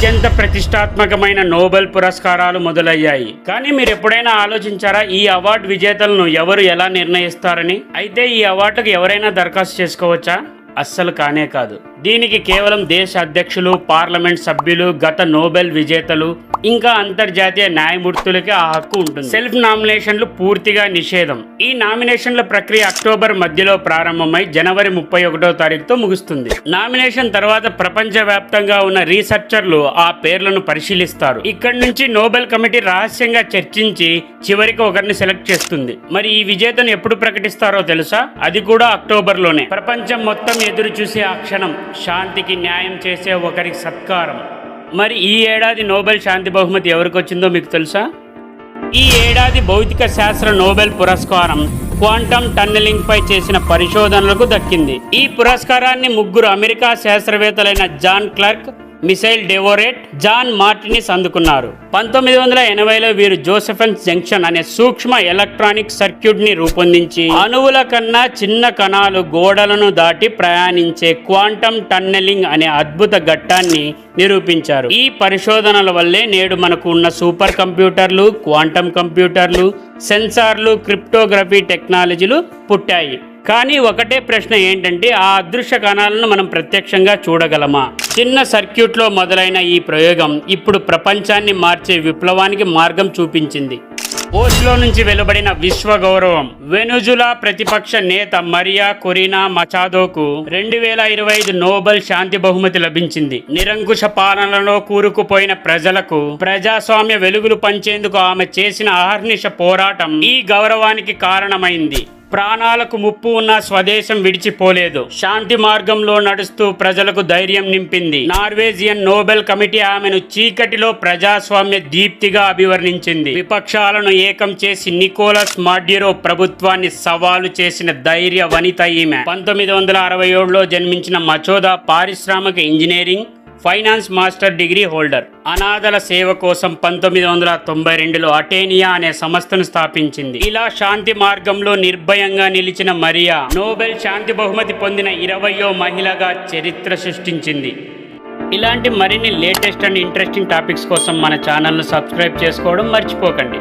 అత్యంత ప్రతిష్టాత్మకమైన నోబెల్ పురస్కారాలు మొదలయ్యాయి. కానీ మీరు ఎప్పుడైనా ఆలోచించారా ఈ అవార్డు విజేతలను ఎవరు ఎలా నిర్ణయిస్తారని? అయితే ఈ అవార్డుకు ఎవరైనా దరఖాస్తు చేసుకోవచ్చా? అస్సలు కానే కాదు. దీనికి కేవలం దేశ అధ్యక్షులు, పార్లమెంట్ సభ్యులు, గత నోబెల్ విజేతలు, ఇంకా అంతర్జాతీయ న్యాయమూర్తులకి ఆ హక్కు ఉంటుంది. సెల్ఫ్ నామినేషన్లు పూర్తిగా నిషేధం. ఈ నామినేషన్ల ప్రక్రియ అక్టోబర్ మధ్యలో ప్రారంభమై జనవరి 31వ తారీఖుతో ముగుస్తుంది. నామినేషన్ తర్వాత ప్రపంచవ్యాప్తంగా ఉన్న రీసెర్చర్లు ఆ పేర్లను పరిశీలిస్తారు. ఇక్కడి నుంచి నోబెల్ కమిటీ రహస్యంగా చర్చించి చివరికి ఒకరిని సెలెక్ట్ చేస్తుంది. మరి ఈ విజేతను ఎప్పుడు ప్రకటిస్తారో తెలుసా? అది కూడా అక్టోబర్లోనే. ప్రపంచం మొత్తం ఎదురు చూసే ఆ క్షణం, శాంతికి న్యాయం చేసే ఒకరికి సత్కారం. మరి ఈ ఏడాది నోబెల్ శాంతి బహుమతి ఎవరికి వచ్చిందో మీకు తెలుసా? ఈ ఏడాది భౌతిక శాస్త్ర నోబెల్ పురస్కారం క్వాంటమ్ టన్నెలింగ్ పై చేసిన పరిశోధనలకు దక్కింది. ఈ పురస్కారాన్ని ముగ్గురు అమెరికా శాస్త్రవేత్తలైన John Clarke, Michel Devoret, John Martinis అందుకున్నారు. 1980లో వీరు జోసెఫెన్స్ జంక్షన్ అనే సూక్ష్మ ఎలక్ట్రానిక్ సర్క్యూట్ ని రూపొందించి అణువుల కన్నా చిన్న కణాలు గోడలను దాటి ప్రయాణించే క్వాంటమ్ టన్నెలింగ్ అనే అద్భుత ఘట్టాన్ని నిరూపించారు. ఈ పరిశోధనల వల్లే నేడు మనకు ఉన్న సూపర్ కంప్యూటర్లు, క్వాంటమ్ కంప్యూటర్లు, సెన్సార్లు, క్రిప్టోగ్రఫీ టెక్నాలజీలు పుట్టాయి. కానీ ఒకటే ప్రశ్న ఏంటంటే, ఆ అదృశ్య కణాలను మనం ప్రత్యక్షంగా చూడగలమా? చిన్న సర్క్యూట్లో మొదలైన ఈ ప్రయోగం ఇప్పుడు ప్రపంచాన్ని మార్చే విప్లవానికి మార్గం చూపించింది. ఓస్లో నుంచి వెలువడిన విశ్వ గౌరవం. వెనుజులా ప్రతిపక్ష నేత మరియా కొరీనా మచాదోకు 2025 నోబెల్ శాంతి బహుమతి లభించింది. నిరంకుశ పాలనలో కూరుకుపోయిన ప్రజలకు ప్రజాస్వామ్య వెలుగులు పంచేందుకు ఆమె చేసిన అహర్నిశ పోరాటం ఈ గౌరవానికి కారణమైంది. ప్రాణాలకు ముప్పు ఉన్న స్వదేశం విడిచిపోలేదు. శాంతి మార్గంలో నడుస్తూ ప్రజలకు ధైర్యం నింపింది. నార్వేజియన్ నోబెల్ కమిటీ ఆమెను చీకటిలో ప్రజాస్వామ్య దీప్తిగా అభివర్ణించింది. విపక్షాలను ఏకం చేసి నికోలస్ మాడ్యురో ప్రభుత్వాన్ని సవాలు చేసిన ధైర్య వనిత ఈమె. 1967లో జన్మించిన మచోదా పారిశ్రామిక engineering, finance master degree holder. అనాథల సేవ కోసం 1992లో అటేనియా అనే సంస్థను స్థాపించింది. ఇలా శాంతి మార్గంలో నిర్భయంగా నిలిచిన మరియా నోబెల్ శాంతి బహుమతి పొందిన 20వ మహిళగా చరిత్ర సృష్టించింది. ఇలాంటి మరిన్ని లేటెస్ట్ అండ్ ఇంట్రెస్టింగ్ టాపిక్స్ కోసం మన ఛానల్ను సబ్స్క్రైబ్ చేసుకోవడం మర్చిపోకండి.